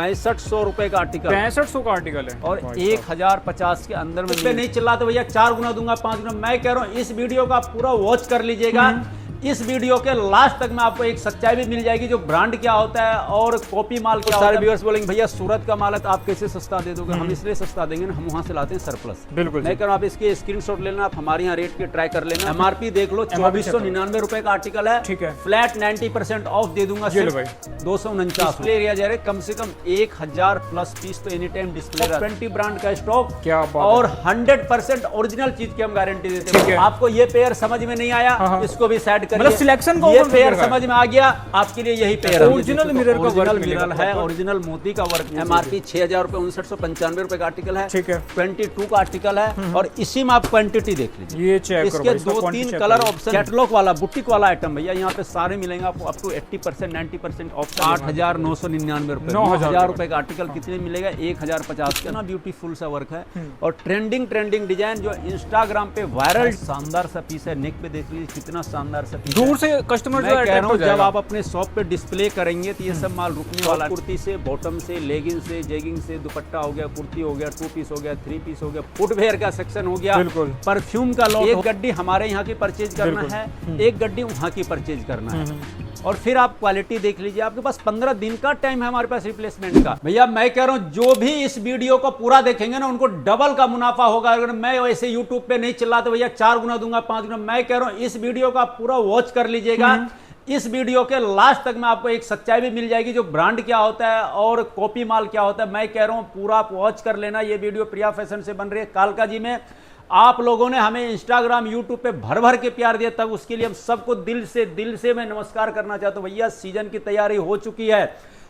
6500 रुपए का आर्टिकल, 6500 का आर्टिकल है और 1050 के अंदर में नहीं चल रहा तो भैया 4 गुना दूंगा, 5 गुना। मैं कह रहा हूँ इस वीडियो को आप पूरा वॉच कर लीजिएगा। इस वीडियो के लास्ट तक में आपको एक सच्चाई भी मिल जाएगी जो ब्रांड क्या होता है और कॉपी माल क्या होता है। सारे व्यूअर्स बोलेंगे भैया सूरत का माल है तो आप कैसे सस्ता दे दोगे? हम इसलिए सस्ता देंगे ना, हम वहां से लाते हैं सरप्लस। बिल्कुल मैं कह रहा हूं आप इसके स्क्रीनशॉट लेना, आप हमारे यहाँ रेट के ट्राई कर लेना। एमआरपी देख लो, 2499 रुपए का आर्टिकल है। ठीक है, फ्लैट 90% ऑफ दे दूंगा, सिर्फ 249 एरिया जा रहे, कम से कम 1000 प्लस पीस तो एनी टाइम डिस्प्ले। 20 ब्रांड का स्टॉक क्या और 100% ओरिजिनल चीज की हम गारंटी देते हैं। आपको ये पेयर समझ में नहीं आया, इसको भी साइड करिए। सिलेक्शन ये पेयर समझ में आ गया, आपके लिए यही पेयर है। ओरिजिनल मिरर का वर्क मिरर है, ओरिजिनल मोती का वर्क। एमआरपी 6000 रुपए, 5995 रुपए का आर्टिकल है। ठीक है, 22 का आर्टिकल है। और इसी में आप क्वांटिटी देख लीजिए, ये चेक करो, इसके 2-3 कलर ऑप्शन। कैटलॉग वाला, बुटीक वाला आइटम भैया यहाँ पे सारे मिलेंगे आपको अप टू 80% 90% ऑफ। 8999 रुपए, 9000 रुपए का आर्टिकल कितने मिलेगा? 1050 का ना। ब्यूटीफुल सा वर्क है और ट्रेंडिंग डिजाइन जो इंस्टाग्राम पे वायरल। शानदार सा पीस है, नेक पे देख लीजिए कितना शानदार सा पीस। दूर से कस्टमर मैं कह रहा हूं जब आप अपने शॉप पे डिस्प्ले करेंगे तो ये सब माल रुकने वाला। कुर्ती से, बॉटम से, लेगिंग से, जेगिंग से, दुपट्टा हो गया, कुर्ती हो गया, 2 पीस हो गया, 3 पीस हो गया, फुटवेयर का सेक्शन हो गया, परफ्यूम का लॉट। एक गड्डी हमारे यहाँ की परचेज करना है, एक गड्डी वहाँ की परचेज करना है। और फिर आप क्वालिटी देख लीजिए, आपके पास 15 दिन का टाइम है हमारे पास रिप्लेसमेंट का। भैया मैं कह रहा हूं जो भी इस वीडियो को पूरा देखेंगे ना उनको डबल का मुनाफा होगा। अगर मैं वैसे यूट्यूब पे नहीं चला तो भैया 4 गुना दूंगा, 5 गुना। मैं कह रहा हूं इस वीडियो को आप पूरा वॉच कर लीजिएगा। इस वीडियो के लास्ट तक में आपको एक सच्चाई भी मिल जाएगी जो ब्रांड क्या होता है और कॉपी माल क्या होता है। मैं कह रहा हूं पूरा आप वॉच कर लेना। ये वीडियो प्रिया फैशन से बन रही है कालका जी में। आप लोगों ने हमें इंस्टाग्राम यूट्यूब पे भर भर के प्यार दिया, तब उसके लिए हम सबको दिल से मैं नमस्कार करना चाहता हूं। भैया सीजन की तैयारी हो चुकी है,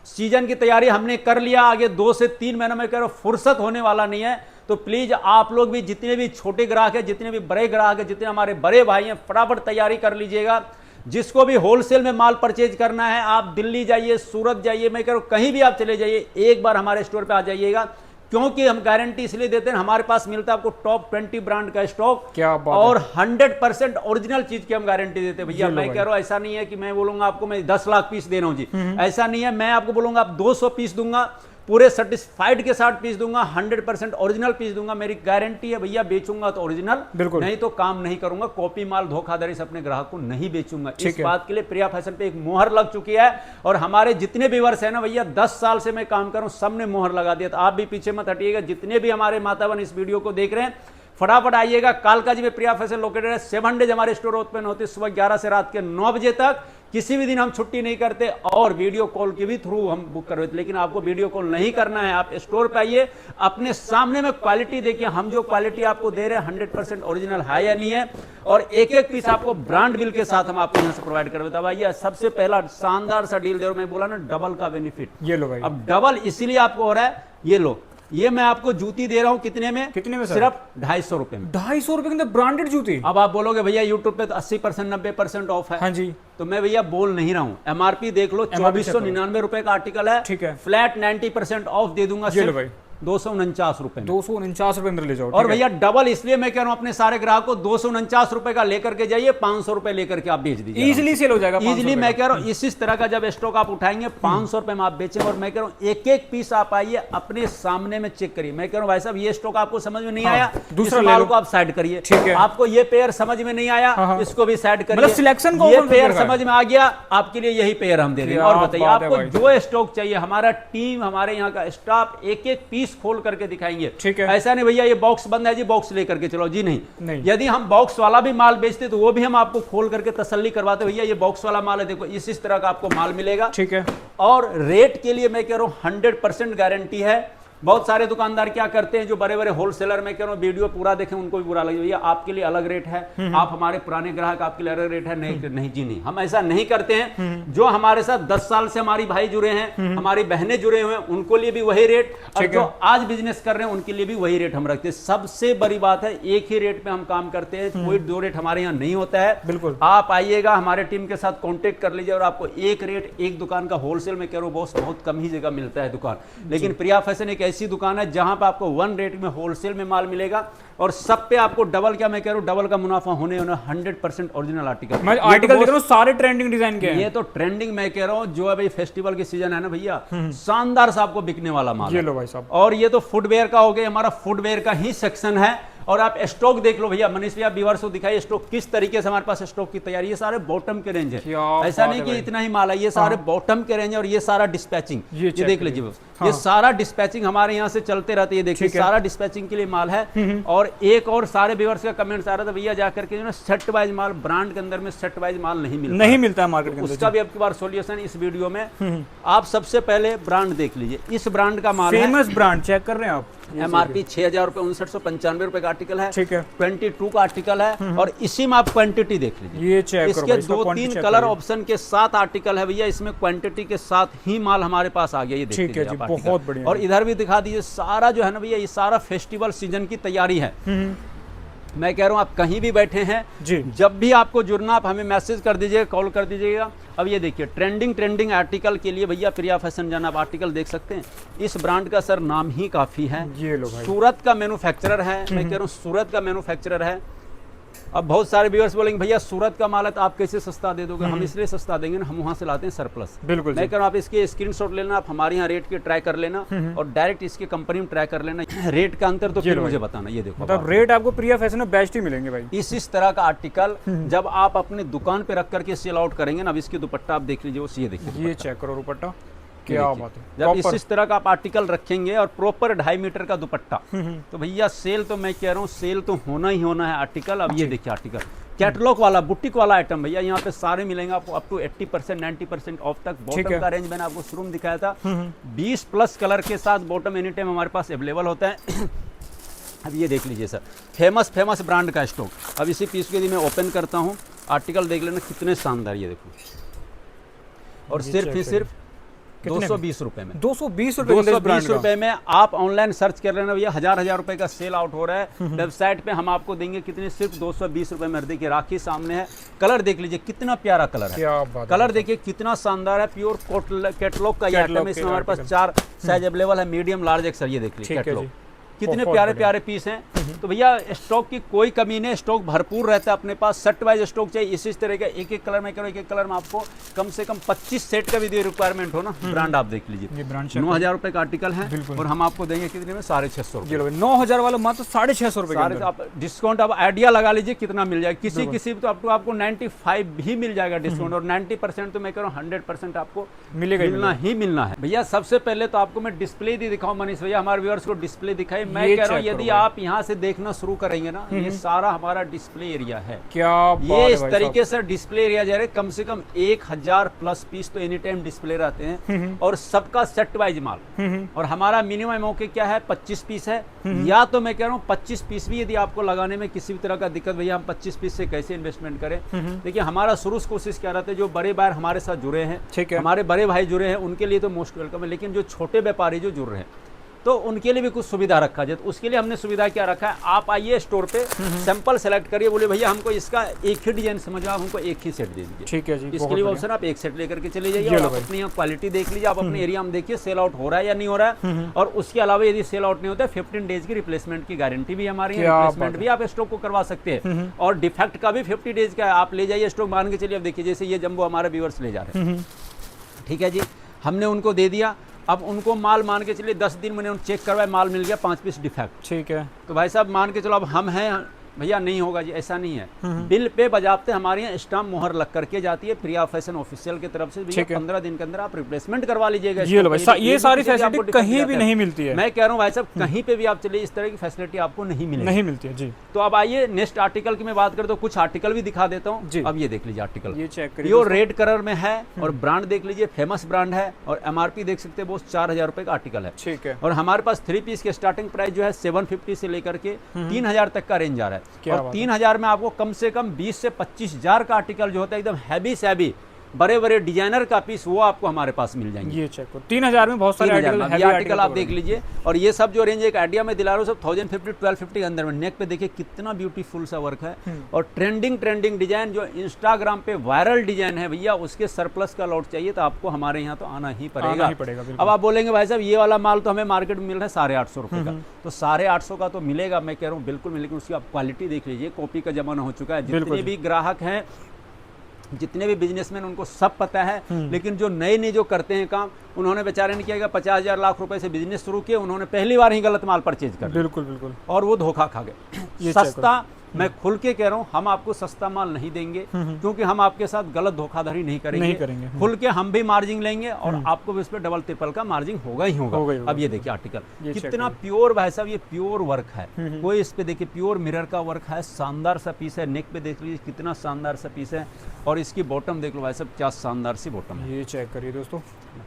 सीजन की तैयारी हमने कर लिया। आगे 2 से 3 महीने में कह रहा हूं फुर्सत होने वाला नहीं है। तो प्लीज आप लोग भी, जितने भी छोटे ग्राहक है, जितने भी बड़े ग्राहक है, जितने हमारे बड़े भाई हैं, फटाफट तैयारी कर लीजिएगा। जिसको भी होलसेल में माल परचेज करना है, आप दिल्ली जाइए, सूरत जाइए, मैं कह रहा हूं कहीं भी आप चले जाइए, एक बार हमारे स्टोर पे आ जाइएगा। क्योंकि हम गारंटी इसलिए देते हैं, हमारे पास मिलता है आपको टॉप 20 ब्रांड का स्टॉक। क्या बात और 100% ओरिजिनल चीज की हम गारंटी देते हैं। भैया मैं कह रहा हूं ऐसा नहीं है कि मैं बोलूंगा आपको मैं 10 लाख पीस दे रहा हूं जी, ऐसा नहीं है। मैं आपको बोलूंगा आप 200 पीस दूंगा, पूरे सेटिस्फाइड के साथ पीस दूंगा, 100% ओरिजिनल पीस दूंगा। मेरी गारंटी है भैया, बेचूंगा तो ओरिजिनल, नहीं तो काम नहीं करूंगा। कॉपी माल धोखाधड़ी से अपने ग्राहक को नहीं बेचूंगा। इस बात के लिए प्रिया फैशन पे एक मोहर लग चुकी है। और हमारे जितने व्यूअर्स है ना भैया, 10 साल से मैं काम कर रहा हूं, सबने मोहर लगा दिया। तो आप भी पीछे मत हटिएगा। जितने भी हमारे मातावन इस वीडियो को देख रहे हैं, फटाफट आइएगा। कालका जी में प्रिया फैशन लोकेटेड है। 7 डेज हमारे स्टोर ओपन होते हैं, सुबह 11 से रात के 9 बजे तक। किसी भी दिन हम छुट्टी नहीं करते और वीडियो कॉल के भी थ्रू हम बुक करवाते। लेकिन आपको वीडियो कॉल नहीं करना है, आप स्टोर पे आइए, अपने सामने में क्वालिटी देखिए। हम जो क्वालिटी आपको दे रहे हैं 100% ओरिजिनल है या नहीं है, और एक पीस आपको ब्रांड बिल के साथ हम आपको यहाँ से प्रोवाइड करवाते हैं। भैया सबसे पहला शानदार सा डील दे रहा हूं, मैं बोला ना डबल का बेनिफिट। ये लो भाई, अब डबल इसीलिए आपको हो रहा है। ये लो, ये मैं आपको जूती दे रहा हूं कितने में सर? सिर्फ 250 रुपए में। 250 रुपए के अंदर ब्रांडेड जूती। अब आप बोलोगे भैया यूट्यूब पे तो 80% 90% ऑफ है। हाँ जी, तो मैं भैया बोल नहीं रहा हूं। एमआरपी देख लो, 2499 रुपए का आर्टिकल है। ठीक है, फ्लैट 90% ऑफ दे दूंगा, सिर्फ 249 रुपए, 249 रुपए अंदर ले जाओ। और भैया डबल इसलिए मैं कह रहा हूं अपने सारे ग्राहक को 249 रुपए का लेकर के जाइए, 500 रुपए लेकर के आप बेच दीजिए। इजीली सेल हो जाएगा, इजीली। मैं कह रहा हूं इस तरह का जब स्टॉक आप उठाएंगे 500 रुपए में आप बेचें। और मैं कह रहा हूं एक पीस आप आइए, अपने सामने में चेक करिए। मैं कह रहा हूं भाई साहब ये स्टॉक आपको समझ में नहीं आया, दूसरा माल को आप साइड करिए। ठीक है, आपको ये पेयर समझ में नहीं आया, इसको भी साइड करिए। मतलब सिलेक्शन को ये पेयर समझ में आ गया, आपके लिए यही पेयर हम दे रहे हैं। और बताइए आपको जो स्टॉक चाहिए, हमारा टीम, हमारे यहाँ का स्टाफ एक पीस खोल करके दिखाएंगे। ठीक है, ऐसा नहीं भैया ये बॉक्स बंद है जी, बॉक्स लेकर के चलो जी, नहीं। यदि हम बॉक्स वाला भी माल बेचते तो वो भी हम आपको खोल करके तसल्ली करवाते, भैया ये बॉक्स वाला माल है, देखो इस तरह का आपको माल मिलेगा। ठीक है, और रेट के लिए मैं कह रहा हूं 100% गारंटी है। बहुत सारे दुकानदार क्या करते हैं, जो बड़े बड़े होलसेलर, मैं कह रहा हूं वीडियो पूरा देखें, उनको भी बुरा लगे, भैया आपके लिए अलग रेट है, आप हमारे पुराने ग्राहक, आपके लिए अलग रेट है। नहीं जी नहीं, हम ऐसा नहीं करते हैं। जो हमारे साथ 10 साल से हमारी भाई जुड़े हैं, हमारी बहनें जुड़े हुए हैं, उनको लिए भी वही रेट, और जो आज बिजनेस कर रहे हैं उनके लिए भी वही रेट हम रखते हैं। सबसे बड़ी बात है एक ही रेट पे हम काम करते हैं, कोई 2 रेट हमारे यहाँ नहीं होता है। बिल्कुल, आप आइएगा, हमारे टीम के साथ कॉन्टेक्ट कर लीजिए, और आपको एक रेट, एक दुकान का होलसेल में कह रहा हूं बॉस बहुत कम ही जगह मिलता है दुकान। लेकिन प्रिया फैशन एक ऐसी दुकान है जहां पे आपको 1 रेट में होलसेल में माल मिलेगा और सब पे आपको डबल, क्या मैं कह रहा हूँ, डबल का मुनाफा होने 100% ओरिजिनल आर्टिकल। मैं आर्टिकल देख रहा हूँ सारे ट्रेंडिंग डिजाइन के हैं। ये तो ट्रेंडिंग मैं कह रहा हूँ, जो अभी फेस्टिवल की सीजन है ना भैया, शानदार सा आपको बिकने वाला माल। ये लो भाई साहब। और ये तो फुटवेयर का हो गया, हमारा फुटवेयर का ही सेक्शन है। और आप स्टॉक देख लो भैया, मनीष भैया व्यूअर्स को दिखाइए स्टॉक किस तरीके से हमारे पास स्टॉक की तैयारी। ये सारे बॉटम के रेंज है, ऐसा नहीं कि इतना ही माल है, ये सारे बॉटम के रेंज है। और ये सारा डिस्पैचिंग, ये देख लीजिए, ये सारा डिस्पैचिंग हमारे यहाँ से चलते रहते हैं। देखिए सारा डिस्पैचिंग के लिए माल है। और एक और सारे व्यूअर्स का कमेंट आ रहा था, भैया जाकर के जो ना सेट वाइज माल, ब्रांड के अंदर में सेट वाइज माल नहीं मिलता है मार्केट के अंदर। उसका भी अब की बार सॉल्यूशन इस वीडियो में। आप सबसे पहले ब्रांड देख लीजिए, इस ब्रांड का माल है, फेमस ब्रांड चेक कर रहे हैं आप। MRP 6,000 रुपए, 5995 रुपए का आर्टिकल है। ठीक है, 22 का आर्टिकल है। और इसी में आप क्वांटिटी देख लीजिए, ये चेक इसके 2-3 कलर ऑप्शन के साथ आर्टिकल है भैया। इसमें क्वांटिटी के साथ ही माल हमारे पास आ गया, ये देख लीजिए आप आर्टिकल। बहुत बढ़िया। और इधर भी दिखा दीजिए, सारा जो है ना भैया, ये सारा फेस्टिवल सीजन की तैयारी है। मैं कह रहा हूँ आप कहीं भी बैठे हैं जी, जब भी आपको जुड़ना, आप हमें मैसेज कर दीजिएगा, कॉल कर दीजिएगा। अब ये देखिए ट्रेंडिंग आर्टिकल के लिए भैया प्रिया फैशन जाना, आप आर्टिकल देख सकते हैं। इस ब्रांड का सर नाम ही काफ़ी है, ये लो भाई। सूरत का मैन्युफैक्चरर है। मैं कह रहा हूँ सूरत का मैन्युफैक्चरर है। अब बहुत सारे व्यूअर्स बोलेंगे भैया सूरत का माल है तो आप कैसे सस्ता दे दोगे? हम इसलिए सस्ता देंगे ना, हम वहाँ से लाते हैं सरप्लस। बिल्कुल, मैं कह रहा हूँ आप इसके स्क्रीनशॉट लेना, आप हमारे यहाँ रेट के ट्राई कर लेना और डायरेक्ट इसके कंपनी में ट्राई कर लेना। रेट का अंतर तो फिर मुझे बताना। ये देखो मतलब रेट आपको प्रिया फैशन में बेस्ट ही मिलेंगे भाई। इस तरह का आर्टिकल जब आप अपनी दुकान पे रख करके सेल आउट करेंगे ना, अब इसकी दुपट्टा आप देख लीजिए, ये देखिए, ये चेक करो दुपट्टा, क्या बात है। जब इस तरह का आप आर्टिकल रखेंगे और प्रॉपर 2.5 मीटर का दुपट्टा, तो भैया सेल तो मैं कह रहा हूँ सेल तो होना ही होना है आर्टिकल। अब ये देखिए आर्टिकल कैटलॉग वाला, बुटीक वाला आइटम भैया, यहाँ पे सारे मिलेंगे आपको अप टू 80% 90% ऑफ तक। बॉटम का रेंज मैंने आपको शुरू में दिखाया था, 20+ कलर के साथ बॉटम एनी टाइम हमारे पास अवेलेबल होता है। अब ये देख लीजिए सर, फेमस ब्रांड का स्टॉक। अब इसी पीस को यदि मैं ओपन करता हूँ, आर्टिकल देख लेना कितने शानदार, ये देखो। और सिर्फ ही सिर्फ 220 रुपए में, 220 रुपए में आप ऑनलाइन सर्च कर लेना भैया, हजार रुपए का सेल आउट हो रहा है। वेबसाइट पे हम आपको देंगे कितने, सिर्फ 220 रुपए में। देखिए राखी सामने है, कलर देख लीजिए कितना प्यारा कलर है, कलर देखिए कितना शानदार है। प्योर कैटलॉग का ये आइटम है। इसमें हमारे पास 4 साइज अवेलेबल है, मीडियम, लार्ज, एक्सल। ये देख लीजिए कैटलॉग, कितने प्यारे प्यारे पीस हैं। तो भैया स्टॉक की कोई कमी नहीं, स्टॉक भरपूर रहता है अपने पास। सेट वाइज स्टॉक चाहिए इसी तरह का, एक कलर में करो, एक कलर में आपको कम से कम 25 सेट का भी रिक्वायरमेंट हो ना। ब्रांड आप देख लीजिए, 9,000 रुपए का आर्टिकल है और हम आपको देंगे कितने में, 650 रुपए। 9,000 वाला मात्र 650 रुपए। आप डिस्काउंट आप आइडिया लगा लीजिए कितना मिल जाएगा। किसी तो अप टू आपको 95 भी मिल जाएगा डिस्काउंट। और 90% तो मैं कह रहा हूँ 100% आपको मिलना ही मिलना है। भैया सबसे पहले तो आपको मैं डिस्प्ले दिखाऊं मनीष भैया, हमारे व्यूअर्स को डिस्प्ले दिखाई। मैं कह रहा हूँ यदि आप यहाँ से देखना शुरू करेंगे ना, ये सारा हमारा डिस्प्ले एरिया है। क्या ये इस तरीके से डिस्प्ले एरिया जा रहे, कम से कम 1000+ पीस तो एनी टाइम डिस्प्ले रहते हैं और सबका सेट वाइज माल। और हमारा मिनिमम मौके क्या है, 25 पीस है। या तो मैं कह रहा हूँ 25 पीस भी यदि आपको लगाने में किसी भी तरह का दिक्कत, भैया हम 25 पीस से कैसे इन्वेस्टमेंट करें। देखिए हमारा शुरू से कोशिश क्या रहता है, जो बड़े बायर हमारे साथ जुड़े हैं, हमारे बड़े भाई जुड़े हैं, उनके लिए तो मोस्ट वेलकम है। लेकिन जो छोटे व्यापारी जो जुड़ रहे हैं तो उनके लिए भी कुछ सुविधा रखा जाए। तो उसके लिए हमने सुविधा क्या रखा है, आप आइए स्टोर पे, सैंपल सेलेक्ट करिए, बोले भैया हमको इसका एक ही डिजाइन समझ आओ, हमको एक ही सेट दे दीजिए। ठीक है जी, इसके लिए ऑप्शन आप एक सेट लेकर के चले जाइए और अपनी यहाँ क्वालिटी देख लीजिए, आप अपने एरिया में देखिए सेल आउट हो रहा है या नहीं हो रहा है। और उसके अलावा यदि सेल आउट नहीं होता है, 15 डेज की रिप्लेसमेंट की गारंटी भी हमारी है। रिप्लेसमेंट भी आप स्टॉक को करवा सकते हैं और डिफेक्ट का भी 50 डेज का है। आप ले जाइए स्टॉक, मान के चलिए। अब देखिए जैसे ये जंबो हमारे व्यूअर्स ले जा रहे हैं, ठीक है जी, हमने उनको दे दिया। अब उनको माल मान के चलिए 10 दिन मैंने चेक करवाया, माल मिल गया 5 पीस डिफेक्ट। ठीक है, तो भाई साहब मान के चलो अब हम हैं भैया, नहीं होगा जी, ऐसा नहीं है। बिल पे बजाते हमारे यहाँ स्टाम्प मोहर लग करके जाती है प्रिया फैशन ऑफिशियल की तरफ से। भैया 15 दिन के अंदर आप रिप्लेसमेंट करवा लीजिएगा। ये सारी फैसिलिटी कहीं भी नहीं मिलती है। मैं कह रहा हूँ भाई साहब कहीं पे भी आप चलिए, इस तरह की फैसिलिटी आपको नहीं मिलती है जी। तो अब आइए नेक्स्ट आर्टिकल की मैं बात करता हूँ, कुछ आर्टिकल भी दिखा देता हूँ। अब ये देख लीजिए आर्टिकल, ये चेक करिए, प्योर रेड कलर में है और ब्रांड देख लीजिए, फेमस ब्रांड है। और MRP देख सकते हैं, वो 4000 रुपए का आर्टिकल है। ठीक है, और हमारे पास 3 पीस के स्टार्टिंग प्राइस जो है 750 से लेकर के 3000 तक का रेंज आ रहा है। और 3000 में आपको कम से कम 20 से 25 हजार का आर्टिकल जो होता है एकदम हैवी से हैवी बड़े बड़े डिजाइनर का पीस वो आपको हमारे पास मिल जाएंगे। ये चेक करो 3000 में बहुत सारे आर्टिकल आप देख लीजिए। और ये सब जो रेंज एक आइडिया में दिला रहा हूँ सब 1050 1250 के अंदर में। नेक पे देखिए कितना ब्यूटीफुल सा वर्क है और ट्रेंडिंग डिजाइन जो इंस्टाग्राम पे वायरल डिजाइन है भैया, उसके सरप्लस का लॉट चाहिए तो आपको हमारे यहाँ तो आना ही पड़ेगा। अब आप बोलेंगे भाई साहब ये वाला माल तो हमें मार्केट में मिल रहा है 850 रुपये का, तो 850 का तो मिलेगा, मैं कह रहा हूँ बिल्कुल मिलेगा। उसकी आप क्वालिटी देख लीजिए, कॉपी का जमाना हो चुका है। जितने भी ग्राहक हैं, जितने भी बिजनेसमैन, उनको सब पता है। लेकिन जो नए जो करते हैं काम, उन्होंने बेचारे ने किया 50,000 लाख रुपए से बिजनेस शुरू किया, उन्होंने पहली बार ही गलत माल परचेज कर बिल्कुल और वो धोखा खा गए। सस्ता, मैं खुल के कह रहा हूँ, हम आपको सस्ता माल नहीं देंगे क्योंकि हम आपके साथ गलत धोखाधड़ी नहीं करेंगे। खुल के हम भी मार्जिन लेंगे और आपको भी इस पे डबल ट्रिपल का मार्जिन होगा ही होगा। अब ये देखिए आर्टिकल कितना प्योर, भाई साहब ये प्योर वर्क है। कोई इस पे देखिए प्योर मिरर का वर्क है, शानदार सा पीस है। नेक पे देख लीजिए कितना शानदार सा पीस है और इसकी बॉटम देख लो भाई साहब, क्या शानदार सी बॉटम है। ये चेक करिए दोस्तों,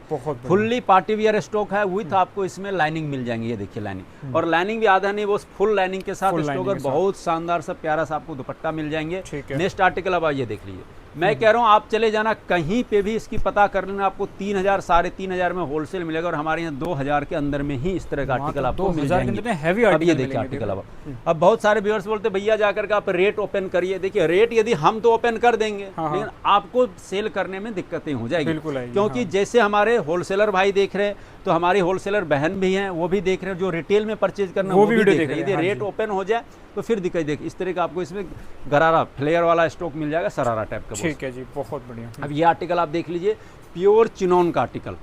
बहुत फुल्ली पार्टी वियर स्टॉक है। विथ आपको इसमें लाइनिंग मिल जाएंगी, ये देखिए लाइनिंग, और लाइनिंग भी आधा नहीं, वो फुल लाइनिंग के साथ स्टॉक है। बहुत शानदार सा प्यारा सा आपको दुपट्टा मिल जाएंगे। नेक्स्ट आर्टिकल अब आइए देख लीजिए। मैं कह रहा हूँ आप चले जाना कहीं पे भी इसकी पता कर लेना, आपको 3000 3,500 में होलसेल मिलेगा और हमारे यहाँ 2000 के अंदर में ही इस तरह का आर्टिकल आपको मिल जाएंगे। अब ये देखिए आर्टिकल। अब बहुत सारे व्यूअर्स बोलते भैया जाकर के आप रेट ओपन करिए। देखिए रेट यदि हम तो ओपन कर देंगे, लेकिन आपको सेल करने में दिक्कतें हो जाएगी, क्योंकि जैसे हमारे होलसेलर भाई देख रहे हैं तो हमारी होलसेलर बहन भी हैं, वो भी देख रहे हैं, जो रिटेल में परचेज करना वो भी देख रहे हैं। यदि रेट ओपन हो जाए तो फिर दिक्कत। देख इस तरह का आपको इसमें गरारा फ्लेयर वाला स्टॉक मिल जाएगा, सरारा टाइप का। ठीक है जी, बहुत बढ़िया। अब ये आर्टिकल आप देख लीजिए, प्योर चिनोन का आर्टिकल,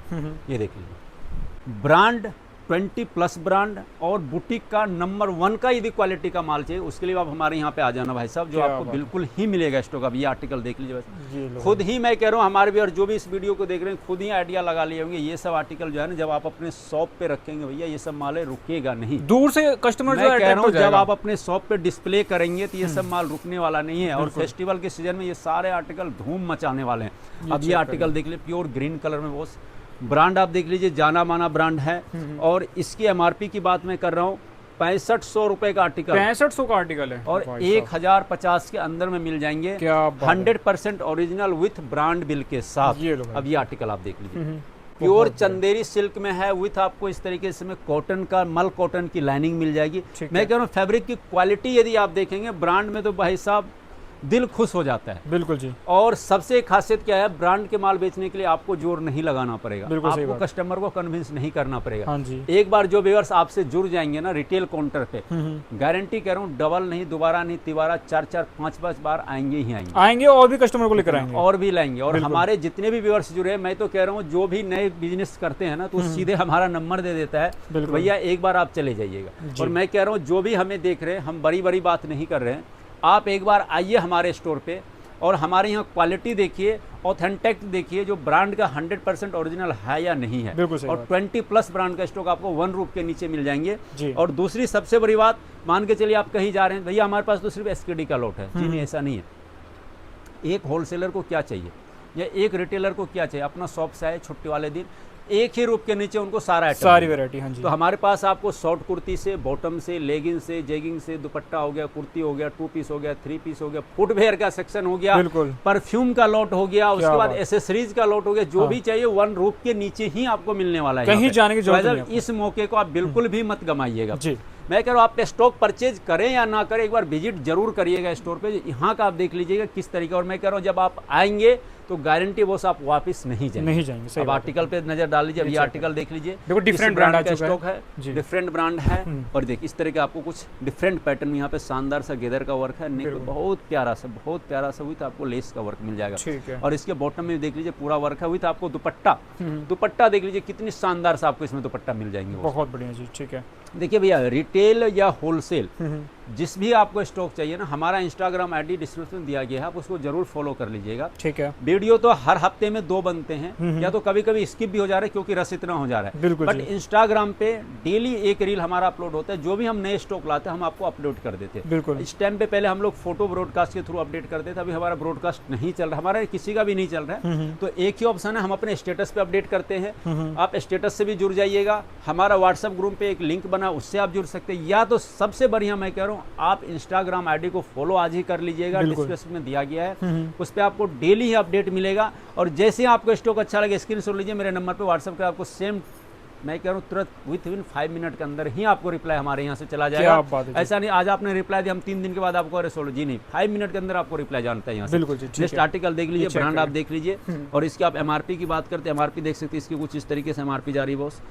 ये देख लीजिए। ब्रांड 20+ ब्रांड और बुटीक का नंबर 1 का यदि क्वालिटी का माल चाहिए, उसके लिए आप हमारे यहाँ पे आ जाना भाई साहब, जो आपको बिल्कुल ही मिलेगा स्टॉक। अब ये आर्टिकल देख लीजिए, खुद ही मैं कह रहा हूँ हमारे भी और जो भी इस वीडियो को देख रहे हैं खुद ही आइडिया लगा लिए होंगे। ये सब आर्टिकल जो है ना, जब आप अपने शॉप पे रखेंगे भैया, ये सब माल रुकेगा नहीं। दूर से कस्टमर मैं कह रहा हूँ जब आप अपने शॉप पे डिस्प्ले करेंगे तो ये सब माल रुकने वाला नहीं है। और फेस्टिवल के सीजन में ये सारे आर्टिकल धूम मचाने वाले हैं। अब ये आर्टिकल देख लीजिए, प्योर ग्रीन कलर में, वो ब्रांड आप देख लीजिए, जाना माना ब्रांड है। और इसकी एमआरपी की बात मैं कर रहा हूँ, 6500 रुपए का आर्टिकल, 6500 का आर्टिकल है और 1050 के अंदर में मिल जाएंगे। 100% ओरिजिनल विथ ब्रांड बिल के साथ। अब ये आर्टिकल आप देख लीजिए, प्योर चंदेरी सिल्क में है, विथ आपको इस तरीके से कॉटन का, मल कॉटन की लाइनिंग मिल जाएगी। मैं कह रहा हूँ फैब्रिक की क्वालिटी यदि आप देखेंगे ब्रांड में तो भाई साहब दिल खुश हो जाता है। बिल्कुल जी। और सबसे खासियत क्या है, ब्रांड के माल बेचने के लिए आपको जोर नहीं लगाना पड़ेगा, आपको कस्टमर को कन्विंस नहीं करना पड़ेगा। हाँ जी। एक बार जो व्यूअर्स आपसे जुड़ जाएंगे ना रिटेल काउंटर पे, गारंटी कह रहा हूँ डबल नहीं, दोबारा नहीं, तिबारा 4-4 5-5 बार आएंगे ही आएंगे और भी कस्टमर को लेकर आएंगे और भी लाएंगे। और हमारे जितने भी व्यूअर्स जुड़े हैं, मैं तो कह रहा हूँ जो भी नए बिजनेस करते हैं ना, तो सीधे हमारा नंबर दे देता है, भैया एक बार आप चले जाइएगा। और मैं कह रहा हूँ जो भी हमें देख रहे हैं, हम बड़ी बात नहीं कर रहे हैं, आप एक बार आइए हमारे स्टोर पे और हमारे यहाँ क्वालिटी देखिए, ऑथेंटिक देखिए, जो ब्रांड का 100% ओरिजिनल है या नहीं है। और 20+ ब्रांड का स्टॉक आपको 1 रूप के नीचे मिल जाएंगे। और दूसरी सबसे बड़ी बात, मान के चलिए आप कहीं जा रहे हैं, भैया हमारे पास तो सिर्फ एसकेडी का लॉट है। जी नहीं, ऐसा नहीं है। एक होलसेलर को क्या चाहिए या एक रिटेलर को क्या चाहिए, अपना शॉप से आए छुट्टी वाले दिन, एक ही रूप के नीचे उनको सारी वैरायटी। हाँ जी। तो हमारे पास आपको शॉर्ट कुर्ती से, बॉटम से, लेगिंग से, जेगिंग से, दुपट्टा हो गया, कुर्ती हो गया, 2 पीस हो गया, 3 पीस हो गया, फुटवेयर का सेक्शन हो गया, परफ्यूम का लॉट हो गया, उसके बाद एसेसरीज का लॉट हो गया, जो भी चाहिए 1 रूप के नीचे ही आपको मिलने वाला है। कहीं जाने की जरूरत नहीं। इस मौके को आप बिल्कुल भी मत गमाइएगा। मैं कह रहा हूँ आप स्टॉक परचेज करें या ना करें, एक बार विजिट जरूर करिएगा स्टोर पे, यहाँ का आप देख लीजिएगा किस तरीके। और मैं कह रहा हूँ जब आप आएंगे तो गारंटी वो आप वापस नहीं जाएंगे। अब आर्टिकल पे नजर डाल लीजिए, अब ये आर्टिकल देख लीजिए, देखो डिफरेंट ब्रांड का स्टॉक है, डिफरेंट ब्रांड है। और देखिए इस तरह के आपको कुछ डिफरेंट पैटर्न, यहाँ पे शानदार सा गेदर का वर्क है, नेक बहुत प्यारा सा विथ आपको लेस का वर्क मिल जाएगा। और इसके बॉटम में देख लीजिए पूरा वर्क है, विथ आपको दुपट्टा देख लीजिए कितनी शानदार सा आपको इसमें दुपट्टा मिल जाएंगे। बहुत बढ़िया जी, ठीक है। देखिए भैया, रिटेल या होलसेल जिस भी आपको स्टॉक चाहिए ना, हमारा इंस्टाग्राम आईडी डिस्क्रिप्शन में दिया गया है, आप उसको जरूर फॉलो कर लीजिएगा। ठीक है। वीडियो तो हर हफ्ते में 2 बनते हैं, या तो कभी कभी स्किप भी हो जा रहा है क्योंकि रस इतना हो जा रहा है। बट इंस्टाग्राम पे डेली एक रील हमारा अपलोड होता है, जो भी हम नए स्टॉक लाते हैं हम आपको अपलोड कर देते हैं। इस टाइम पे पहले हम लोग फोटो ब्रॉडकास्ट के थ्रू अपडेट करते थे, अभी हमारा ब्रॉडकास्ट नहीं चल रहा, हमारा किसी का भी नहीं चल रहा है। तो एक ही ऑप्शन है, हम अपने स्टेटस पे अपडेट करते हैं। आप स्टेटस से भी जुड़ जाइएगा, हमारा व्हाट्सएप ग्रुप पे एक लिंक बना, उससे आप जुड़ सकते हैं, या तो सबसे बढ़िया मैं कह रहा हूँ रहा हूँ, आप इंस्टाग्राम आईडी को फॉलो आज ही कर लीजिएगा, डिस्क्रिप्शन में दिया गया है, उस पर आपको डेली ही अपडेट मिलेगा। और जैसे आपको स्टॉक अच्छा लगे स्क्रीनशॉट लीजिए, मेरे नंबर पे व्हाट्सएप कर, आपको सेम मैं कह रहा हूँ तुरंत विथिन 5 मिनट के अंदर ही आपको रिप्लाई हमारे यहाँ से चला जाएगा। ऐसा नहीं आज आपने रिप्लाई दिया हम 3 दिन के बाद आपको, अरे सोलो जी नहीं, 5 मिनट के अंदर आपको रिप्लाई जानता है यहाँ से। बिल्कुल जी, नेक्स्ट आर्टिकल देख लीजिए, ब्रांड आप देख लीजिए, और इसकी आप एमआरपी की बात करते हैं, एमआरपी देख सकते हैं, इसकी कुछ इस तरीके से एमआरपी जा रही है बॉस,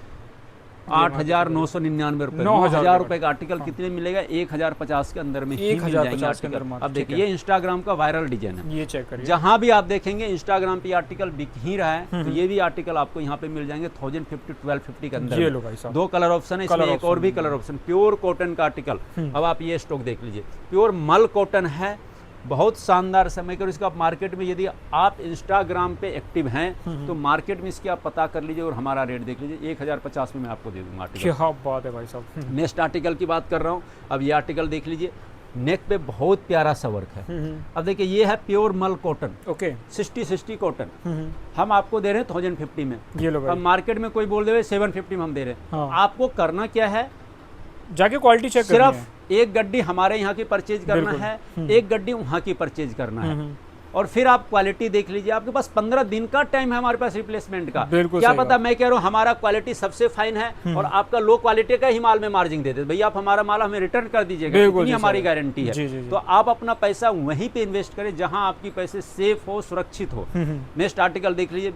8,999 रुपए। 9,000 रुपए का आर्टिकल कितने मिलेगा? 1,050 के अंदर में ही मिल जाएंगे आर्टिकल। अब देखिए ये इंस्टाग्राम का वायरल डिजाइन है, ये चेक करिए, जहां भी आप देखेंगे इंस्टाग्राम पे आर्टिकल बिक ही रहा है, तो ये भी आर्टिकल आपको यहाँ पे मिल जाएंगे 1050 1250 के अंदर। ये लो भाई साहब, 2 कलर ऑप्शन है इसमें, एक और भी कलर ऑप्शन, प्योर कॉटन का आर्टिकल। अब आप ये स्टॉक देख लीजिए, प्योर मल कॉटन है, बहुत शानदार समय कर। इसका आप मार्केट में यदि आप इंस्टाग्राम पे एक्टिव हैं तो मार्केट में इसकी आप पता कर लीजिए और हमारा रेट देख लीजिए, 1,050 में मैं आपको दे दूंगा आर्टिकल। क्या बात है भाई साहब। नेक्स्ट आर्टिकल की बात कर रहा हूँ, अब ये आर्टिकल देख लीजिए, नेक पे बहुत प्यारा सा वर्क है। अब देखिए ये है प्योर मल कॉटन, ओके, 60 कॉटन, हम आपको दे रहे हैं 1050 में। ये लो भाई, अब मार्केट में कोई बोल दे 750 में हम दे रहे हैं। हाँ। आपको करना क्या है, जाके क्वालिटी चेक करनी है। सिर्फ एक गड्डी हमारे यहाँ की परचेज करना है, एक गड्डी वहाँ की परचेज करना है, और फिर आप क्वालिटी देख लीजिए। आपके पास 15 दिन का टाइम है हमारे पास रिप्लेसमेंट का। क्या पता, मैं कह रहा हूँ हमारा क्वालिटी सबसे फाइन है और आपका लो क्वालिटी का ही माल में मार्जिन देते, भैया आप हमारा माल हमें रिटर्न कर दीजिएगा, इतनी हमारी गारंटी है। तो आप अपना पैसा वहीं पे इन्वेस्ट करें जहां आपकी पैसे सेफ हो, सुरक्षित हो। नेक्स्ट आर्टिकल देख लीजिए,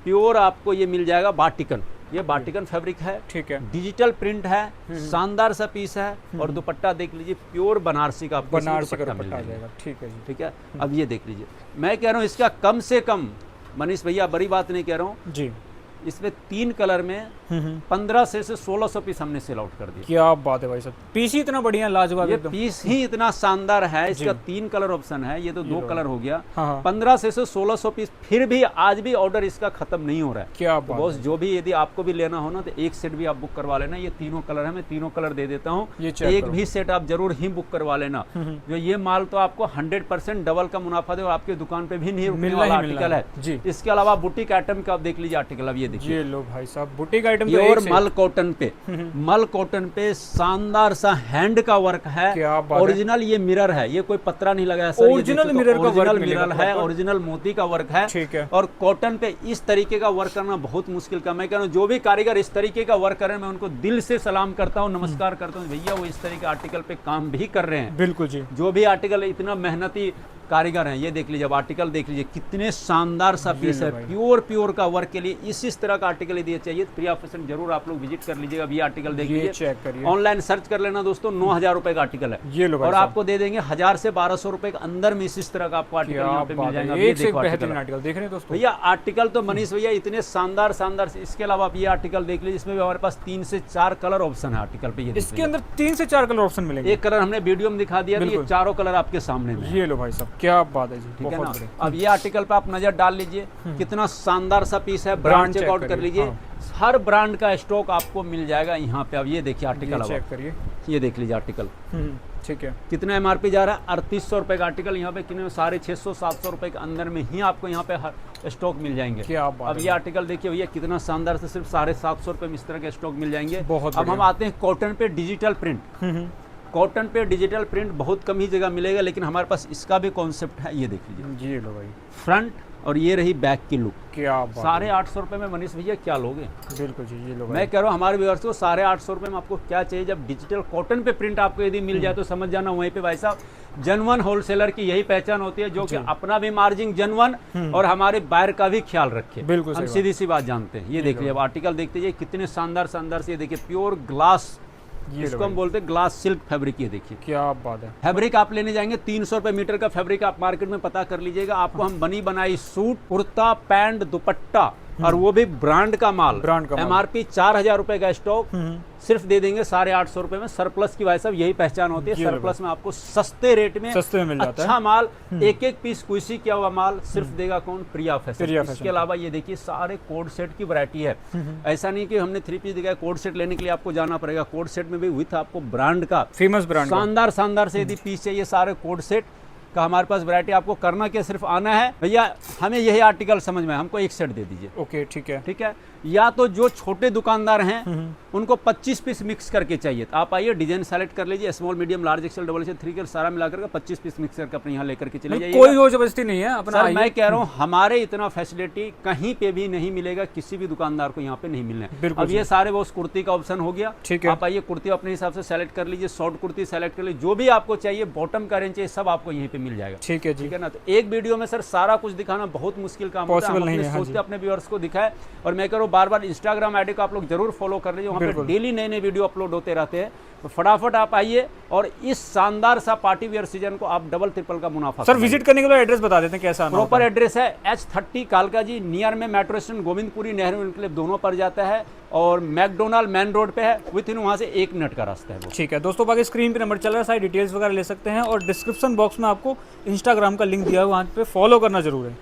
प्योर आपको ये मिल जाएगा बाटिकन, ये बाटिकन फैब्रिक है, ठीक है, डिजिटल प्रिंट है, शानदार सा पीस है, और दुपट्टा देख लीजिए प्योर बनारसी का आपको बनारसी का दुपट्टा जाएगा, ठीक है जी, ठीक है। अब ये देख लीजिए, मैं कह रहा हूँ इसका कम से कम, मनीष भैया बड़ी बात नहीं कह रहा हूँ जी, इसमें 3 कलर में 1500 से 1600 पीस हमने सेल आउट कर दिया। क्या बात है भाई साहब, पीस ही इतना बढ़िया लाजवाब, ये पीस ही इतना शानदार है। इसका 3 कलर ऑप्शन है, ये तो 2 कलर हो गया। 1500 से 1600 पीस, फिर भी आज भी ऑर्डर इसका खत्म नहीं हो रहा है। क्या तो बॉस, जो भी यदि आपको भी लेना हो ना तो एक सेट भी आप बुक करवा लेना। ये तीनों कलर है, मैं तीनों कलर दे देता हूँ, एक भी सेट आप जरूर ही बुक करवा लेना। जो ये माल तो आपको 100% डबल का मुनाफा दे और आपकी दुकान पे भी नहीं रुकने वाला आर्टिकल है। इसके अलावा बुटीक आइटम का आप देख लीजिए आर्टिकल। अब ये देखिए, लो भाई साहब, बुटीक आइटम प्योर मल कॉटन पे, मल कॉटन पे शानदार सा हैंड का वर्क है। ओरिजिनल ये मिरर है, ये कोई पतरा नहीं लगाया सर, ओरिजिनल मिरर का वर्क है, ओरिजिनल मोती का वर्क है, ठीक है। और कॉटन पे इस तरीके का वर्क करना बहुत मुश्किल का। मैं कह रहा हूँ जो भी कारीगर इस तरीके का वर्क कर रहे हैं, मैं उनको दिल से सलाम करता हूँ, नमस्कार करता हूँ, भैया वो इस तरीके के आर्टिकल पे काम भी कर रहे हैं। बिल्कुल जी, जो भी आर्टिकल इतना मेहनती कारीगर हैं। ये देख लीजिए, अब आर्टिकल देख लीजिए, कितने शानदार सा पीस है, प्योर का वर्क के लिए इस तरह का आर्टिकल यदि चाहिए तो प्रिया फैशन जरूर आप लोग विजिट कर लीजिएगा। ये आर्टिकल देख लीजिए, चेक करिए, ऑनलाइन सर्च कर लेना दोस्तों, 9,000 रुपए का आर्टिकल है, ये लो, और आपको दे देंगे 1000 से 1200 रुपए के अंदर में इस तरह का आपको आर्टिकल यहाँ पे मिल जाएगा। ये देखो आर्टिकल देख रहे हैं दोस्तों, भैया आर्टिकल तो मनीष भैया इतने शानदार। इसके अलावा आप ये आर्टिकल देख लीजिए, इसमें भी हमारे पास 3 से 4 कलर ऑप्शन है आर्टिकल पे। इसके अंदर 3 से 4 कलर ऑप्शन मिलेंगे, एक कलर हमने वीडियो में दिखा दिया, ये चारों कलर आपके सामने में। ये लो भाई साहब, क्या बात है जी, ठीक है ना। अब ये आर्टिकल पे आप नजर डाल लीजिए, कितना शानदार सा पीस है, ब्रांड चेकआउट कर लीजिए। हर ब्रांड का स्टॉक आपको मिल जाएगा यहाँ पे। अब ये देखिए आर्टिकल, चेक करिए, ये देख लीजिए आर्टिकल, ठीक है, कितना एमआरपी जा रहा है, 3800 रुपए का आर्टिकल यहाँ पे कितने 650-700 रुपए के अंदर में ही आपको यहाँ पे हर स्टॉक मिल जाएंगे। क्या अब ये आर्टिकल देखिए भैया कितना शानदार से, सिर्फ 750 रुपए में इस तरह के स्टॉक मिल जाएंगे। अब हम आते हैं कॉटन पे डिजिटल प्रिंट। कॉटन पे डिजिटल प्रिंट बहुत कम ही जगह मिलेगा, लेकिन हमारे पास इसका भी कॉन्सेप्ट है। ये देख लीजिए, ये लो भाई, फ्रंट और ये रही बैक की लुक। क्या 850 रुपए में मनीष भैया क्या लोगे? बिल्कुल जी, ये लो। मैं कह रहा हूँ हमारे व्यूअर्स को 850 रुपए में आपको क्या चाहिए। जब डिजिटल कॉटन पे प्रिंट आपको यदि मिल जाए तो समझ जाना वहीं पे भाई साहब जनवन होलसेलर की यही पहचान होती है, जो कि अपना भी मार्जिन जनवन और हमारे बायर का भी ख्याल रखे। बिल्कुल, हम सीधी सी बात जानते हैं। ये देख लीजिए, अब आर्टिकल देखते जाइए, कितने शानदार से। ये देखिए प्योर ग्लास, इसको हम बोलते हैं ग्लास सिल्क फैब्रिक। ये देखिए क्या बात है, फैब्रिक आप लेने जाएंगे 300 रुपए मीटर का फैब्रिक आप मार्केट में पता कर लीजिएगा। आपको हम बनी बनाई सूट, कुर्ता, पैंट, दुपट्टा, और वो भी ब्रांड का माल, एमआरपी 4000 रुपए का स्टॉक सिर्फ दे देंगे 850 रुपए में। सरप्लस की भाई साहब यही पहचान होती है, सरप्लस में आपको सस्ते रेट में मिल जाता है अच्छा माल, एक पीस कुशी किया हुआ माल सिर्फ देगा कौन? प्रिया फैशन। इसके अलावा ये देखिए सारे कोड सेट की वैरायटी है। ऐसा नहीं कि हमने 3 पीस दिखाया, कोड सेट लेने के लिए आपको जाना पड़ेगा। कोड सेट में भी विथ आपको ब्रांड का, फेमस ब्रांड, शानदार से यदि पीस चाहिए, सारे कोड सेट का हमारे पास वैरायटी। आपको करना क्या, सिर्फ आना है भैया हमें यही आर्टिकल समझ में, हमको एक सेट दे दीजिए। ओके ठीक है। ठीक है, या तो जो छोटे दुकानदार हैं उनको 25 पीस मिक्स करके चाहिए, तो आप आइए डिजाइन सेलेक्ट कर लीजिए, small medium large XL double XL 3 सारा मिलाकर के 25 पीस मिक्स करके अपने यहाँ लेकर के चले जाइए। कोई जोर जबरदस्ती नहीं है अपना। सर मैं कह रहा हूँ हमारे इतना फैसिलिटी कहीं पे भी नहीं मिलेगा, किसी भी दुकानदार को यहाँ पे नहीं मिलना है। अब ये सारे वो कुर्ती का ऑप्शन हो गया, ठीक है। आप आइए कुर्ती अपने हिसाब से सेलेक्ट कर लीजिए, शॉर्ट कुर्ती सेलेक्ट कर लीजिए, जो भी आपको चाहिए, बॉटम का रेंज चाहिए, सब आपको यहीं पे मिल जाएगा। ठीक है जी, ठीक है ना। तो एक वीडियो में सर सारा कुछ दिखाना बहुत मुश्किल काम होता है, हम अपने सोचते अपने व्यूअर्स को दिखाए। और मैं कह रहा हूँ बार बार इंस्टाग्राम आईडी को आप लोग जरूर फॉलो कर लीजिए, वहाँ पे डेली नए नए वीडियो अपलोड होते रहते हैं। तो फटाफट आप आइए और इस शानदार सा पार्टी वेयर सीजन को आप डबल ट्रिपल का मुनाफा। सर विजिट करने के लिए एड्रेस बता देते हैं कैसा? प्रॉपर एड्रेस है H30 कालका जी, नियर में metro station Govindpuri Nehru enclave दोनों पर जाता है, और मैकडोनाल्ड मेन रोड पे है, विथ इन वहाँ से 1 मिनट का रास्ता है वो। ठीक है दोस्तों, बाकी स्क्रीन पे नंबर चल रहा है, सारी डिटेल्स वगैरह ले सकते हैं, और डिस्क्रिप्शन बॉक्स में आपको इंस्टाग्राम का लिंक दिया हुआ है, वहाँ पे फॉलो करना जरूर है।